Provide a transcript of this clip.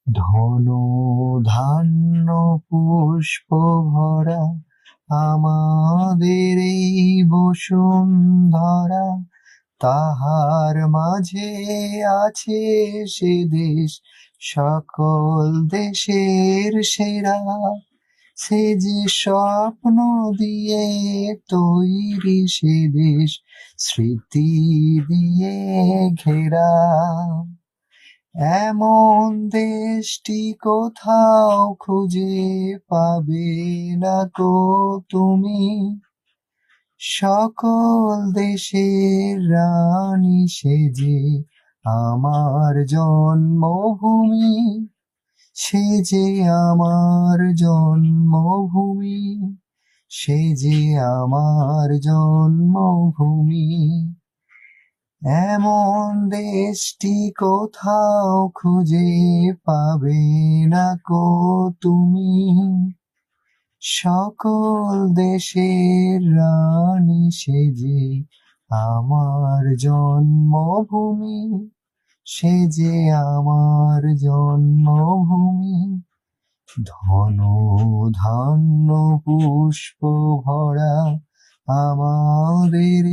ধন ধান্য পুষ্প ভরা আমাদের এই বসুন্ধরা, তাহার মাঝে আছে সে দেশ সকল দেশের সেরা। সে যে স্বপ্ন দিয়ে তৈরি সে দেশ, স্মৃতি দিয়ে ঘেরা। এমন দেশটি কোথাও খুঁজে পাবে না কো তুমি, সকল দেশের রানী সে যে আমার জন্মভূমি, সে যে আমার জন্মভূমি, সে যে আমার জন্মভূমি। এমন দেশটি কোথাও খুঁজে পাবে না কো তুমি, সকল দেশের রানী সে যে আমার জন্মভূমি, সে যে আমার জন্মভূমি। ধন ধান্য পুষ্প ভরা আমাদের